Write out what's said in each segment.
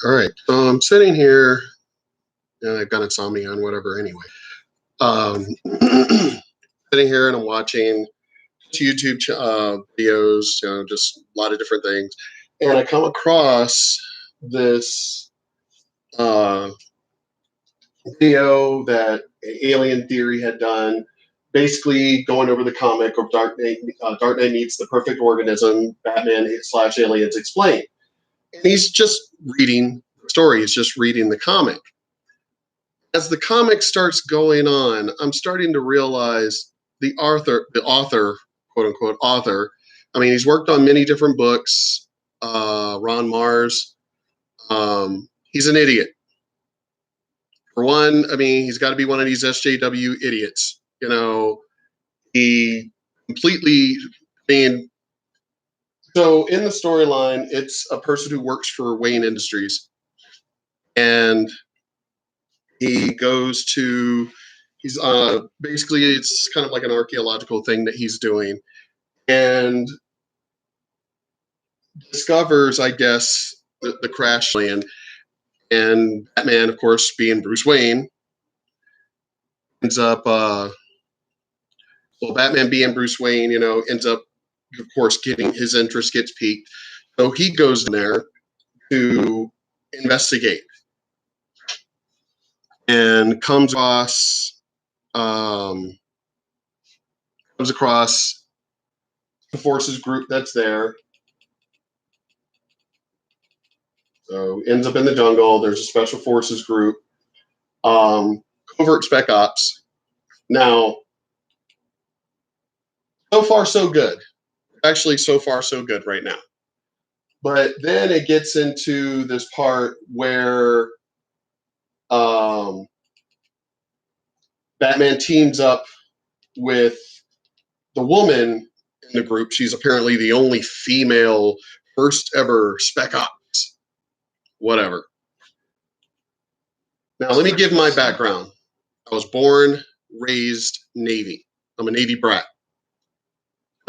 All right. I'm sitting here and I've got insomnia and whatever anyway. Um, sitting here and I'm watching YouTube videos, just a lot of different things. And I come across this uh, video that Alien Theory had done, basically going over the comic of Dark Knight Meets the Perfect Organism, Batman/Aliens Explained. And he's just reading the story. He's just reading the comic. As the comic starts going on, I'm starting to realize the author, quote unquote author. I mean, he's worked on many different books. Ron Marz. He's an idiot. For one, I mean, he's got to be one of these SJW idiots. He completely. I mean, so in the storyline, it's a person who works for Wayne Industries, and he goes to. He's basically, it's kind of like an archaeological thing that he's doing, and discovers, I guess, the crash land. And Batman, of course, being Bruce Wayne, ends up. Batman being Bruce Wayne, ends up, of course, getting his interest gets piqued. So he goes in there to investigate and comes across the forces group that's there. So ends up in the jungle. There's a special forces group, covert spec ops. Now, so far so good. Actually, so far so good right now. But then it gets into this part where Batman teams up with the woman in the group. She's apparently the only female first ever spec ops. Whatever. Now, let me give my background. I was born, raised Navy. I'm a Navy brat.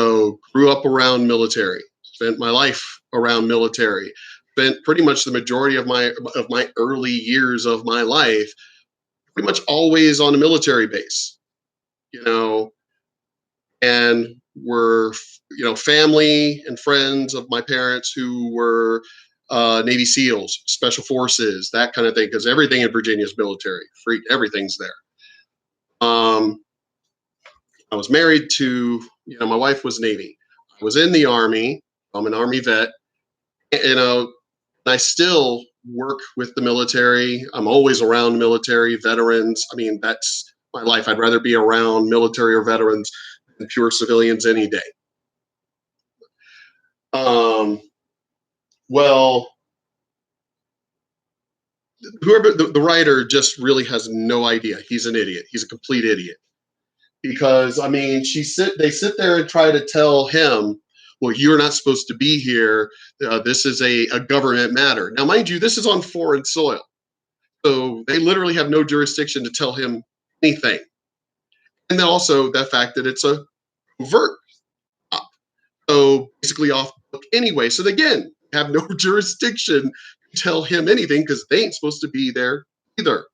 So grew up around military. Spent my life around military. Spent pretty much the majority of my early years of my life pretty much always on a military base. And were family and friends of my parents who were Navy SEALs, Special Forces, that kind of thing, because everything in Virginia is military. Everything's there. I was married to, my wife was Navy. I was in the Army. I'm an Army vet. I still work with the military. I'm always around military veterans. I mean, that's my life. I'd rather be around military or veterans than pure civilians any day. Well, whoever the writer just really has no idea. He's an idiot. He's a complete idiot. Because, I mean, they sit there and try to tell him, well, you're not supposed to be here. This is a government matter. Now, mind you, this is on foreign soil. So they literally have no jurisdiction to tell him anything. And then also the fact that it's a covert. So basically off book anyway. So again, have no jurisdiction to tell him anything because they ain't supposed to be there either.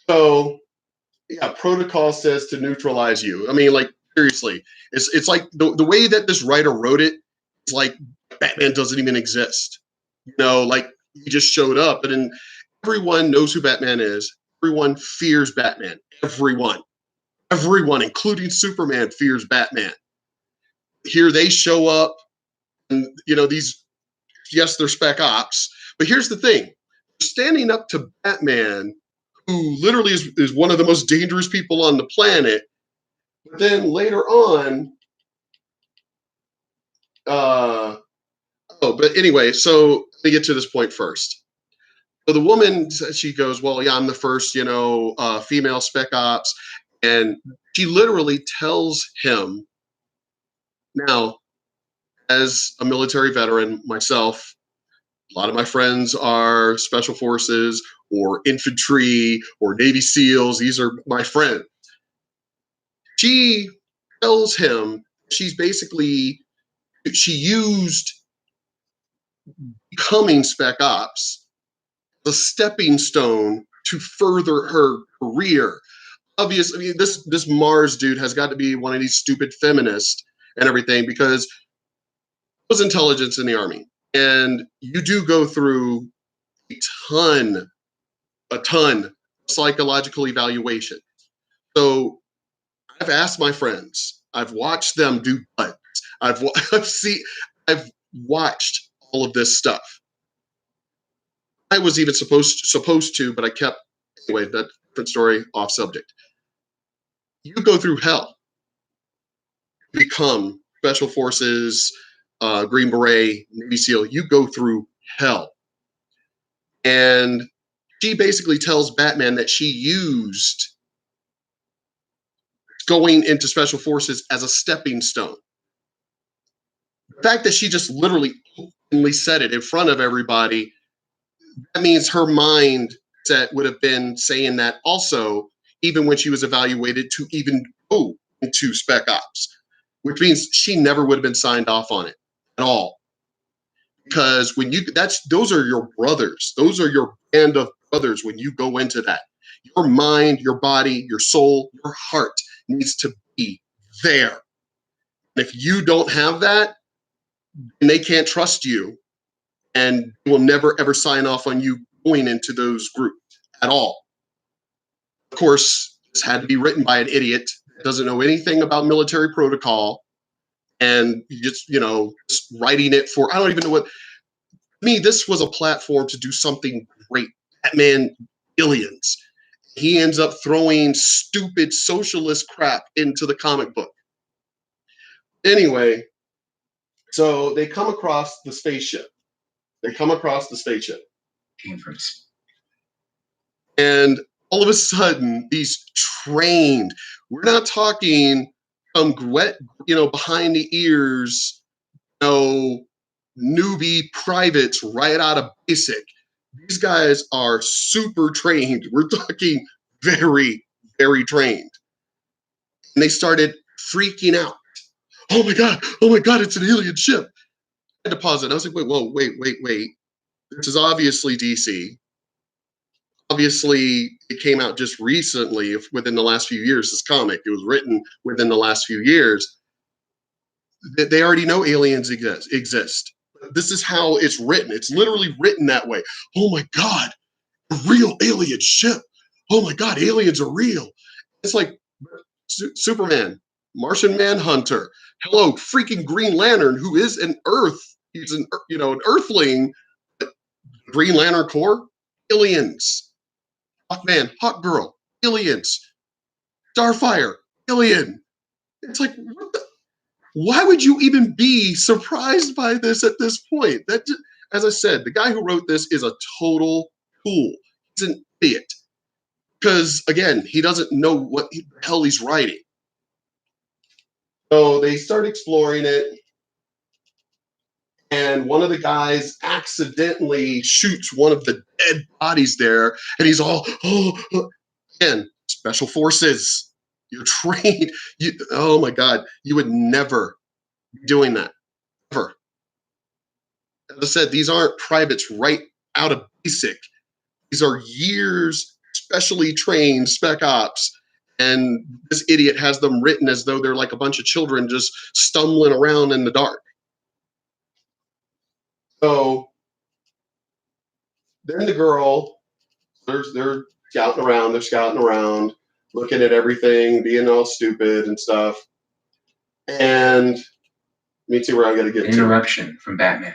So yeah, protocol says to neutralize you. I mean, like, seriously, it's like the way that this writer wrote it is like Batman doesn't even exist. Like he just showed up, and then everyone knows who Batman is. Everyone fears Batman. Everyone, including Superman, fears Batman. Here they show up, and yes, they're spec ops, but here's the thing: standing up to Batman, who literally is one of the most dangerous people on the planet. But then later on, but anyway, so let me get to this point first. So the woman, she goes, well, yeah, I'm the first, female spec ops. And she literally tells him, now, as a military veteran myself, a lot of my friends are special forces or infantry or Navy SEALs. These are my friends. She tells him she's basically she used becoming Spec Ops as a stepping stone to further her career. Obviously, I mean, this Marz dude has got to be one of these stupid feminists and everything, because it was intelligence in the army, and you do go through a ton of psychological evaluation. So I've asked my friends, I've watched them do butt, I've watched all of this stuff. I was even supposed to, but I kept, anyway, that's a different story, off subject. You go through hell to become Special Forces, Green Beret, Navy SEAL. You go through hell. And she basically tells Batman that she used going into Special Forces as a stepping stone. The fact that she just literally openly said it in front of everybody, that means her mindset would have been saying that also, even when she was evaluated to even go into Spec Ops, which means she never would have been signed off on it at all. Because when those are your brothers, those are your band of brothers when you go into that. Your mind, your body, your soul, your heart needs to be there. And if you don't have that, then they can't trust you, and will never ever sign off on you going into those groups at all. Of course, this had to be written by an idiot that doesn't know anything about military protocol, and just writing it for, I don't even know what. To me, this was a platform to do something great. Batman Billions. He ends up throwing stupid socialist crap into the comic book. Anyway, so they come across the spaceship. Conference. And all of a sudden, these trained, we're not talking behind the ears, newbie privates right out of basic. These guys are super trained. We're talking very, very trained. And they started freaking out. Oh my God, it's an alien ship. I had to pause it. I was like, wait. This is obviously DC. Obviously, it came out just recently, within the last few years, this comic. It was written within the last few years. They already know aliens exist. This is how it's written. It's literally written that way. Oh my God, a real alien ship. Oh my God, aliens are real. It's like Superman, Martian Manhunter. Hello, freaking Green Lantern, who is an Earth. He's an Earthling. Green Lantern Corps, aliens. Hawkman, Hawkgirl, aliens. Starfire, alien. It's like, why would you even be surprised by this at this point? As I said, the guy who wrote this is a total fool. He's an idiot. Because, again, he doesn't know what the hell he's writing. So they start exploring it, and one of the guys accidentally shoots one of the dead bodies there, and he's all, again, Special Forces. You're trained. Oh my God, you would never be doing that, ever. As I said, these aren't privates right out of basic. These are years specially trained Spec Ops, and this idiot has them written as though they're like a bunch of children just stumbling around in the dark. So then the girl, they're scouting around, looking at everything, being all stupid and stuff. And let me see where I got to get to. Interruption from Batman.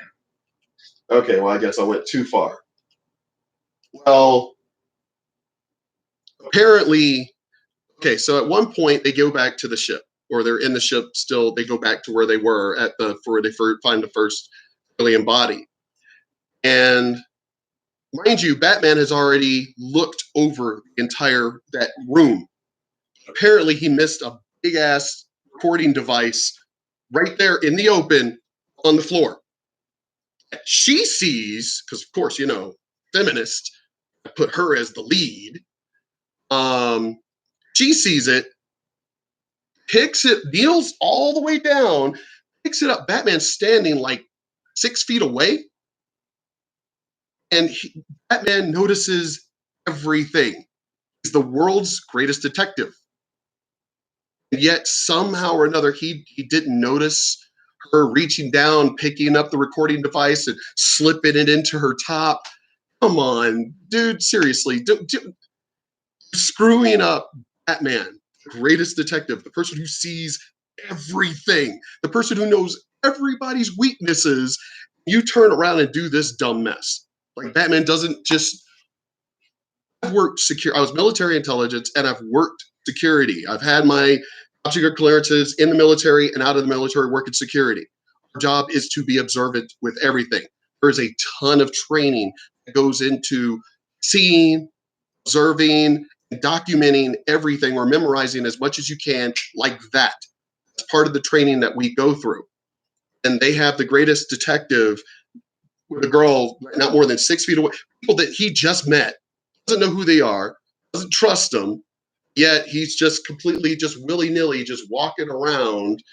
Okay, well, I guess I went too far. Well, apparently, okay, so at one point they go back to the ship, or they're in the ship still. They go back to where they were where they find the first alien body. And mind you, Batman has already looked over the entire that room. Apparently, he missed a big ass recording device right there in the open on the floor. She sees, because of course, feminist, I put her as the lead. She sees it, picks it, kneels all the way down, picks it up. Batman's standing like 6 feet away, and Batman notices everything. He's the world's greatest detective. And yet somehow or another, he didn't notice her reaching down, picking up the recording device and slipping it into her top. Come on, dude, seriously. Screwing up Batman, the greatest detective, the person who sees everything, the person who knows everybody's weaknesses. You turn around and do this dumb mess. Like, Batman doesn't just. I've worked secure. I was military intelligence, and I've worked security. I've had my top secret clearances in the military and out of the military working security. Our job is to be observant with everything. There's a ton of training that goes into seeing, observing, and documenting everything, or memorizing as much as you can, like that. That's part of the training that we go through. And they have the greatest detective with a girl not more than 6 feet away, people that he just met, doesn't know who they are, doesn't trust them, yet he's just completely, just willy-nilly, just walking around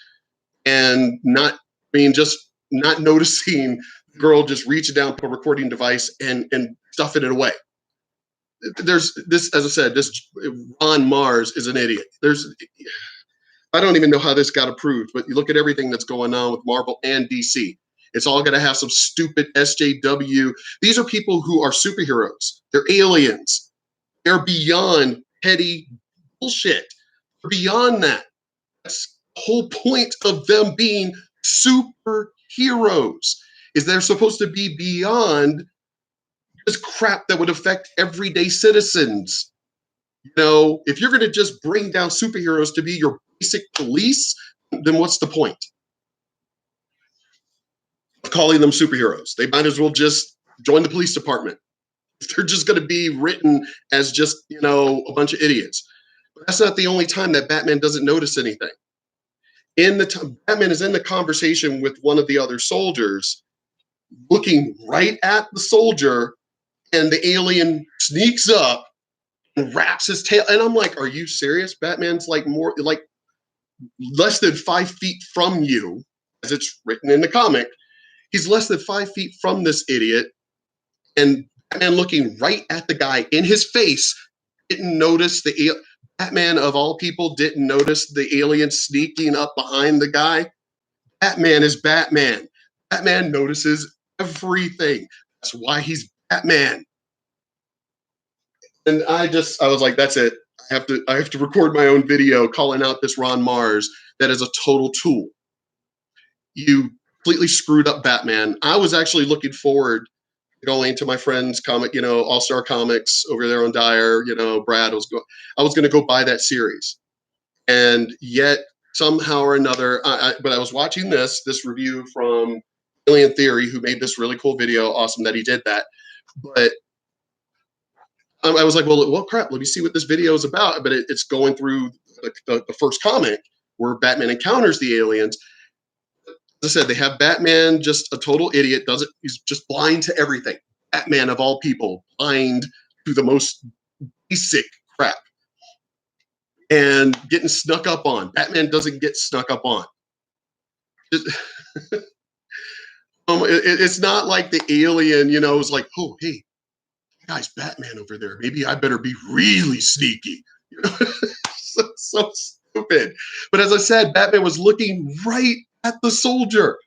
and not, just not noticing the girl just reaching down to a recording device and stuffing it away. There's this, as I said, this Marz is an idiot. I don't even know how this got approved, but you look at everything that's going on with Marvel and DC. It's all going to have some stupid SJW. These are people who are superheroes. They're aliens. They're beyond petty bullshit. They're beyond that. That's the whole point of them being superheroes, is they're supposed to be beyond this crap that would affect everyday citizens. If you're going to just bring down superheroes to be your basic police, then what's the point of calling them superheroes? They might as well just join the police department. They're just going to be written as just, a bunch of idiots. But that's not the only time that Batman doesn't notice anything. Batman is in the conversation with one of the other soldiers, looking right at the soldier, and the alien sneaks up and wraps his tail. And I'm like, are you serious? Batman's like less than 5 feet from you, as it's written in the comic. He's less than 5 feet from this idiot, and Batman, looking right at the guy in his face, didn't notice Batman, of all people, didn't notice the alien sneaking up behind the guy. Batman is Batman. Batman notices everything. That's why he's Batman. And I was like, that's it. I have to record my own video calling out this Marz that is a total tool. You completely screwed up Batman. I was actually looking forward to going to my friend's comic, All Star Comics over there on Dyer. Brad I was going to go buy that series, and yet somehow or another, but I was watching this review from Alien Theory, who made this really cool video. Awesome that he did that, but I was like, well, crap, let me see what this video is about. But it's going through the first comic where Batman encounters the aliens. As I said, they have Batman, just a total idiot, he's just blind to everything. Batman, of all people, blind to the most basic crap. And getting snuck up on. Batman doesn't get snuck up on. It's not like the alien, is like, oh, hey, guy's Batman over there. Maybe I better be really sneaky. So stupid. But as I said, Batman was looking right at the soldier.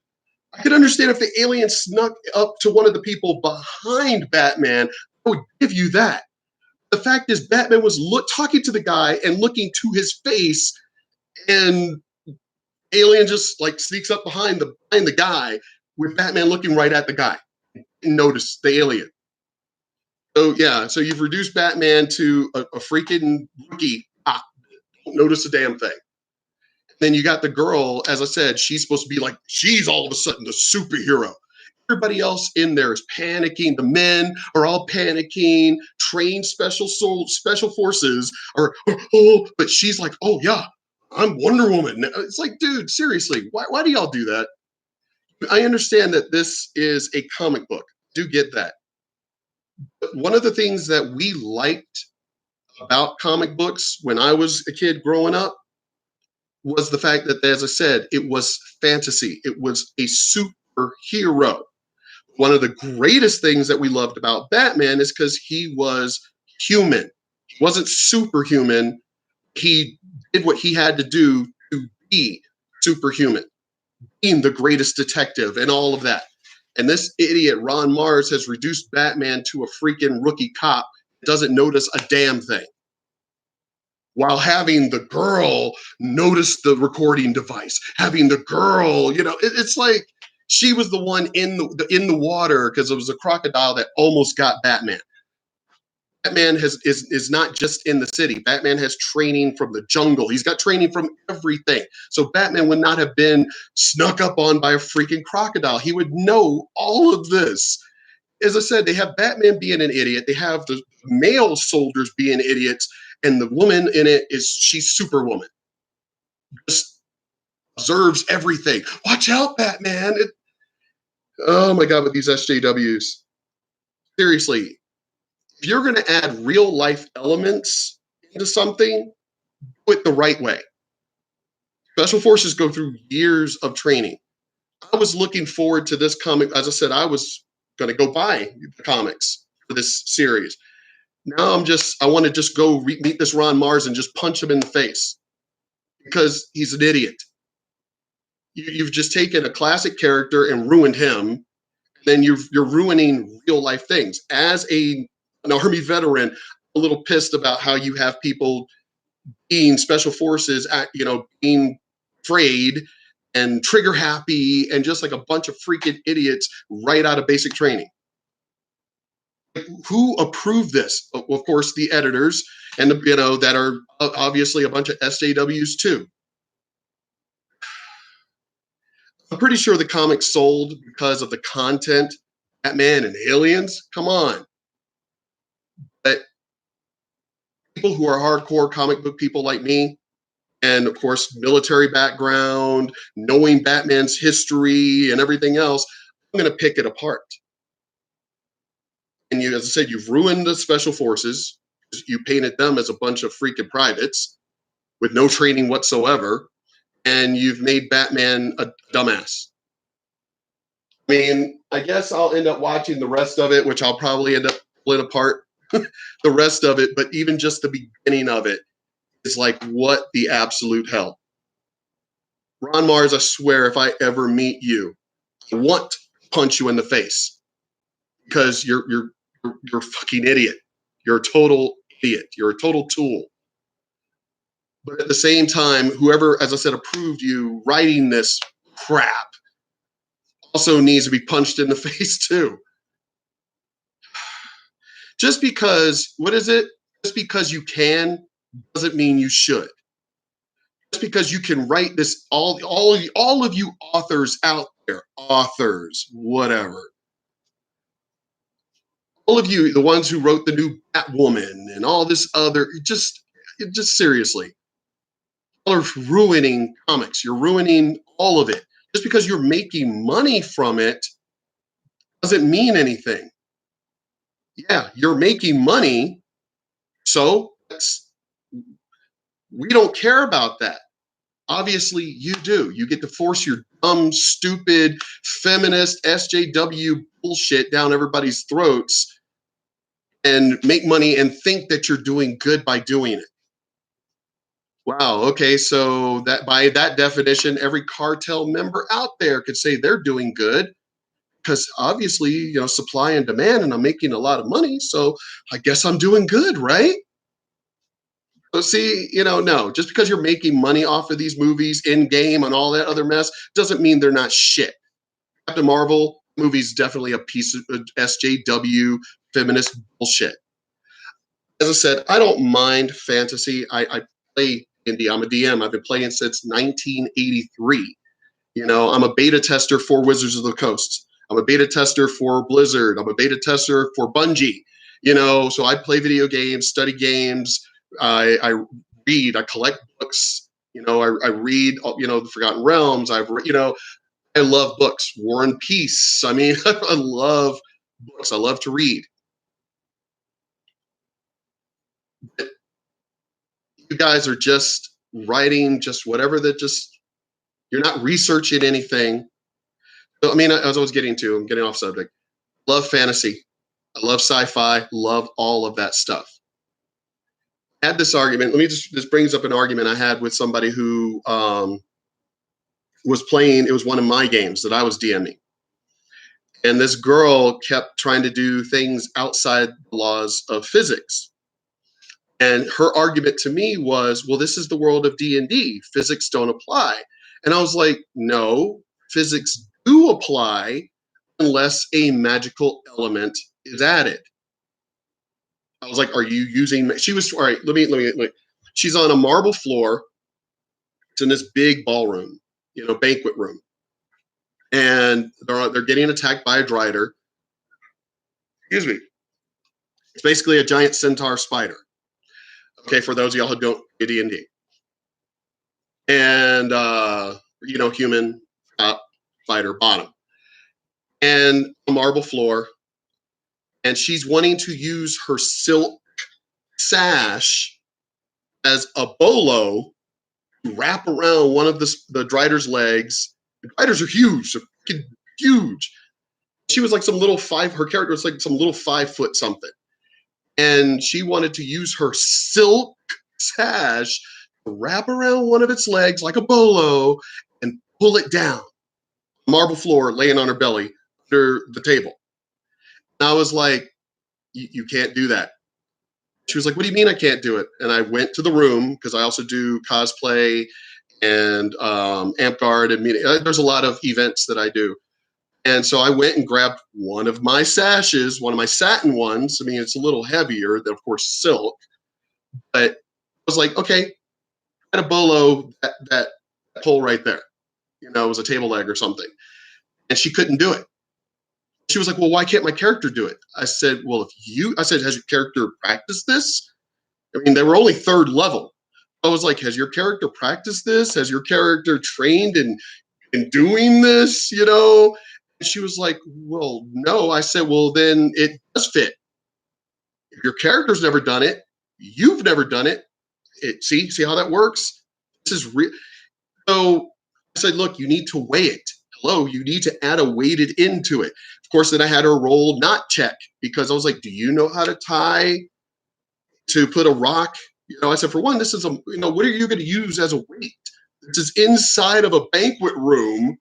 I could understand if the alien snuck up to one of the people behind Batman. I would give you that. The fact is, Batman was talking to the guy and looking to his face, and alien just sneaks up behind the guy with Batman looking right at the guy. Didn't notice the alien. So yeah, so you've reduced Batman to a freaking rookie. Don't notice a damn thing. Then you got the girl, as I said, she's supposed to be she's all of a sudden the superhero. Everybody else in there is panicking. The men are all panicking. Trained special forces are, but she's like, oh yeah, I'm Wonder Woman. It's like, dude, seriously, why do y'all do that? I understand that this is a comic book. Do get that. But one of the things that we liked about comic books when I was a kid growing up was the fact that, as I said, it was fantasy. It was a superhero. One of the greatest things that we loved about Batman is because he was human. He wasn't superhuman. He did what he had to do to be superhuman, being the greatest detective and all of that. And this idiot, Ron Marz, has reduced Batman to a freaking rookie cop that doesn't notice a damn thing, while having the girl notice the recording device, having the girl, it's like she was the one in the water because it was a crocodile that almost got Batman. Batman is not just in the city. Batman has training from the jungle. He's got training from everything. So Batman would not have been snuck up on by a freaking crocodile. He would know all of this. As I said, they have Batman being an idiot. They have the male soldiers being idiots, and the woman in it she's Superwoman. Just observes everything. Watch out, Batman! Oh my God, with these SJWs. Seriously, if you're going to add real life elements into something, do it the right way. Special forces go through years of training. I was looking forward to this comic. As I said, I was going to go buy the comics for this series. Now I want to just go meet this Ron Marz and just punch him in the face because he's an idiot. You've just taken a classic character and ruined him. Then you're ruining real life things. As an Army veteran, a little pissed about how you have people being special forces, being afraid and trigger happy and just like a bunch of freaking idiots right out of basic training. Who approved this? Well, of course, the editors and that are obviously a bunch of SJWs too. I'm pretty sure the comic sold because of the content, Batman and aliens. Come on. But people who are hardcore comic book people like me, and of course, military background, knowing Batman's history and everything else, I'm going to pick it apart. And as I said, you've ruined the special forces. You painted them as a bunch of freaking privates with no training whatsoever. And you've made Batman a dumbass. I mean, I guess I'll end up watching the rest of it, which I'll probably end up split apart the rest of it. But even just the beginning of it is like, what the absolute hell? Ron Marz, I swear, if I ever meet you, I want to punch you in the face because you're a fucking idiot. You're a total idiot. You're a total tool. But at the same time, whoever, as I said, approved you writing this crap also needs to be punched in the face too. Just because, what is it? Just because you can doesn't mean you should. Just because you can write this, all of you authors out there, authors, whatever. All of you, the ones who wrote the new Batwoman and all this other, just seriously, y'all are ruining comics. You're ruining all of it. Just because you're making money from it doesn't mean anything. Yeah, you're making money, so we don't care about that. Obviously, you do. You get to force your dumb, stupid, feminist SJW bullshit down everybody's throats and make money and think that you're doing good by doing it. Wow, okay, so that by that definition, every cartel member out there could say they're doing good because obviously, supply and demand, and I'm making a lot of money, so I guess I'm doing good, right? So see, no, just because you're making money off of these movies in game and all that other mess doesn't mean they're not shit. Captain Marvel movie's definitely a piece of SJW feminist bullshit. As I said, I don't mind fantasy. I play indie. I'm a DM. I've been playing since 1983. I'm a beta tester for Wizards of the Coast. I'm a beta tester for Blizzard. I'm a beta tester for Bungie. So I play video games, study games. I read. I collect books. I read. The Forgotten Realms. I love books. War and Peace. I mean, I love books. I love to read. But you guys are just writing just whatever that just you're not researching anything. So, I mean, as I was getting to, I'm getting off subject. Love fantasy. I love sci-fi. Love all of that stuff. I had this argument. This brings up an argument I had with somebody who was playing. It was one of my games that I was DMing. And this girl kept trying to do things outside the laws of physics. And her argument to me was, well, this is the world of D&D. Physics don't apply. And I was like, no, physics do apply unless a magical element is added. I was like, are you using, she was, all right, let me, she's on a marble floor. It's in this big ballroom, banquet room. And they're getting attacked by a drider. Excuse me. It's basically a giant centaur spider. Okay, for those of y'all who don't play D&D. And, human, top, spider, bottom. And a marble floor. And she's wanting to use her silk sash as a bolo to wrap around one of the drider's legs. The driders are huge, they're huge. She was like her character was like some little 5 foot something. And she wanted to use her silk sash to wrap around one of its legs like a bolo and pull it down. Marble floor, laying on her belly under the table. And I was like, you can't do that. She was like, what do you mean I can't do it? And I went to the room because I also do cosplay and amp guard and meeting. There's a lot of events that I do. And so I went and grabbed one of my sashes, one of my satin ones. I mean, it's a little heavier than, of course, silk. But I was like, okay, I had a bolo that pull right there. It was a table leg or something. And she couldn't do it. She was like, well, why can't my character do it? I said, has your character practiced this? I mean, they were only 3rd level. I was like, has your character practiced this? Has your character trained in doing this, And she was like, well, no. I said, well, then it does fit. If your character's never done it, you've never done it. See how that works? This is real. So I said, look, you need to weigh it. Hello, you need to add a weighted into it. Of course, then I had her roll not check because I was like, do you know how to tie to put a rock? I said, for one, this is what are you going to use as a weight? This is inside of a banquet room.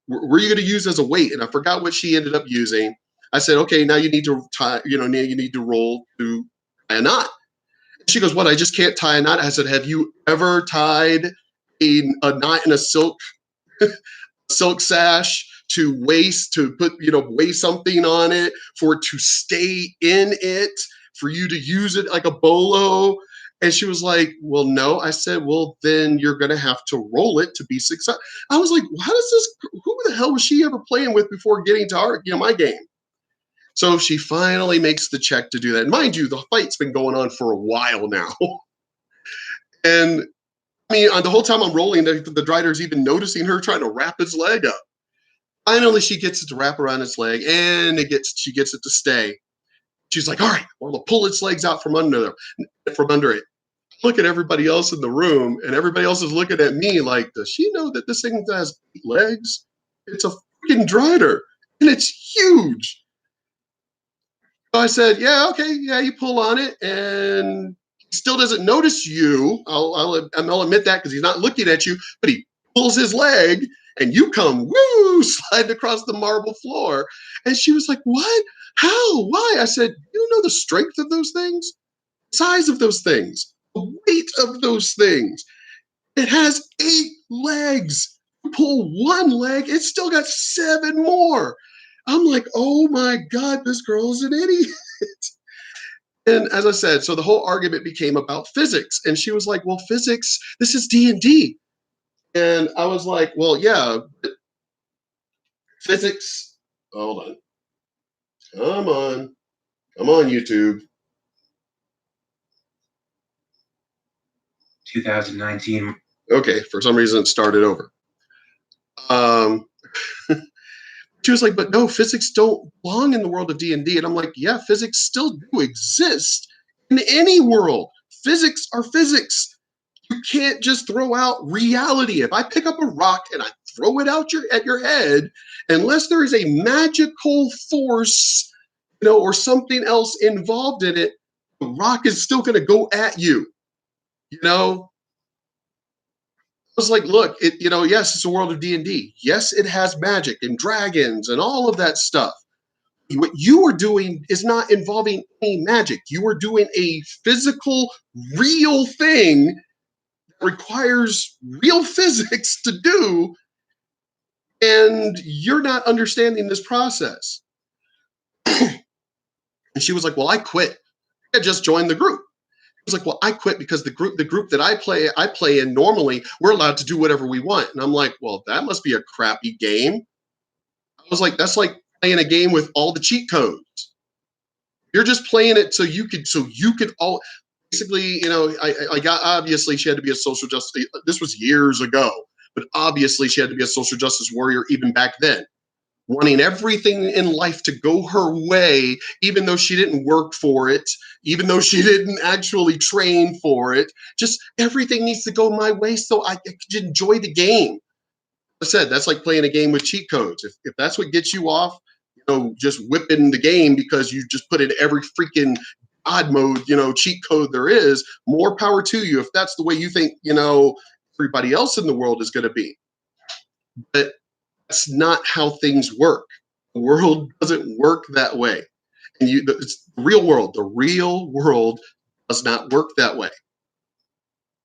Were you going to use as a weight? And I forgot what she ended up using. I said, okay, now you need to tie, now you need to roll to tie a knot. She goes, what? I just can't tie a knot. I said, have you ever tied a knot in a silk sash to weigh something on it for it to stay in it, for you to use it like a bolo? And she was like, well, no. I said, well, then you're going to have to roll it to be successful. I was like, who the hell was she ever playing with before getting to my game? So she finally makes the check to do that. And mind you, the fight's been going on for a while now. And I mean, the whole time I'm rolling, the drider's even noticing her trying to wrap his leg up. Finally, she gets it to wrap around its leg, and she gets it to stay. She's like, all right, well, I'll pull its legs out from under it. Look at everybody else in the room, and everybody else is looking at me like, does she know that this thing has 8 legs? It's a freaking drider, and it's huge. So I said, yeah, okay, yeah, you pull on it, and he still doesn't notice you. I'll admit that because he's not looking at you, but he pulls his leg, and you come, sliding across the marble floor. And she was like, what? How? Why? I said, you know the strength of those things? Size of those things? The weight of those things? It has 8 legs. You pull one leg, it's still got 7 more. I'm like, oh my God, this girl is an idiot. And as I said, so the whole argument became about physics. And she was like, well, physics, this is D&D. And I was like, well, yeah, but physics, hold on. Come on, YouTube. 2019. Okay, for some reason it started over. She was like, but no, physics don't belong in the world of D&D. And I'm like, yeah, physics still do exist in any world. Physics are physics. You can't just throw out reality. If I pick up a rock and I throw it out at your head, unless there is a magical force, or something else involved in it, the rock is still going to go at you. I was like, look, yes, it's a world of D&D. Yes, it has magic and dragons and all of that stuff. What you are doing is not involving any magic. You are doing a physical, real thing that requires real physics to do, and you're not understanding this process. And she was like, well, I quit. I just joined the group. I was like, well, I quit because the group that I play in normally, we're allowed to do whatever we want. And I'm like, well, that must be a crappy game. I was like, that's like playing a game with all the cheat codes. You're just playing it so you could all basically, I got, obviously she had to be a social justice. This was years ago, but obviously she had to be a social justice warrior even back then, wanting everything in life to go her way, even though she didn't work for it, even though she didn't actually train for it. Just everything needs to go my way so I could enjoy the game. I said, that's like playing a game with cheat codes. If that's what gets you off, just whipping the game because you just put in every freaking odd mode, cheat code there is, more power to you if that's the way you think, everybody else in the world is going to be. But that's not how things work. The world doesn't work that way. And it's the real world. The real world does not work that way.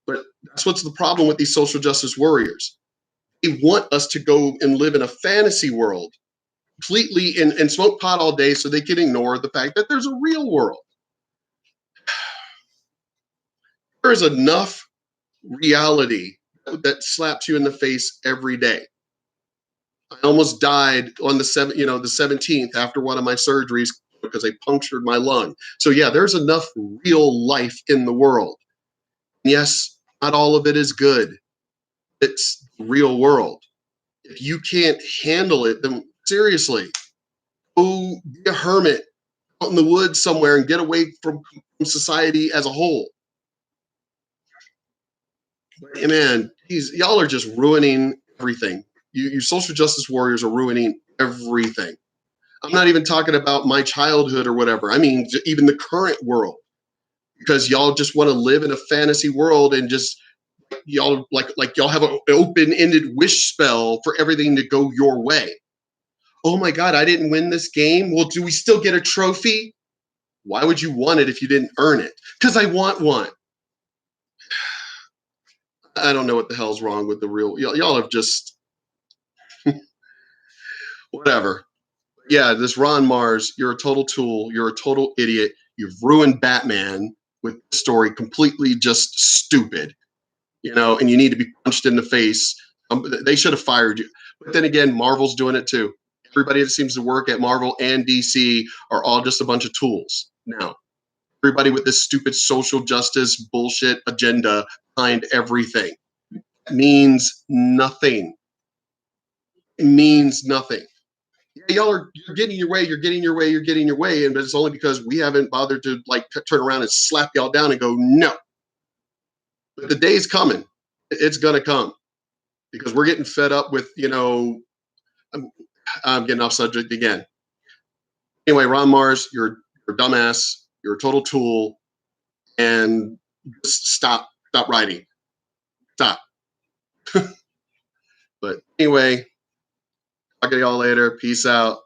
But that's what's the problem with these social justice warriors. They want us to go and live in a fantasy world completely and smoke pot all day so they can ignore the fact that there's a real world. There is enough reality that slaps you in the face every day. I almost died on the 17th after one of my surgeries because they punctured my lung. So yeah, there's enough real life in the world. Yes, not all of it is good. It's the real world. If you can't handle it, then seriously, go be a hermit out in the woods somewhere and get away from society as a whole. Hey man, y'all are just ruining everything. You social justice warriors are ruining everything. I'm not even talking about my childhood or whatever. I mean, even the current world, because y'all just want to live in a fantasy world and just y'all like y'all have an open-ended wish spell for everything to go your way. Oh my God, I didn't win this game. Well, do we still get a trophy? Why would you want it if you didn't earn it? Because I want one. I don't know what the hell's wrong with the real y'all have just whatever. Yeah, this Ron Marz, you're a total tool. You're a total idiot. You've ruined Batman with the story completely just stupid, and you need to be punched in the face. They should have fired you. But then again, Marvel's doing it too. Everybody that seems to work at Marvel and DC are all just a bunch of tools now. Everybody with this stupid social justice bullshit agenda behind everything means nothing. It means nothing. Yeah, you're getting your way, you're getting your way, you're getting your way, and it's only because we haven't bothered to turn around and slap y'all down and go no. But the day's coming. It's gonna come because we're getting fed up with I'm getting off subject again. Anyway, Ron Marz, you're a dumbass. You're a total tool, and just stop writing. Stop. But anyway, talk to y'all later. Peace out.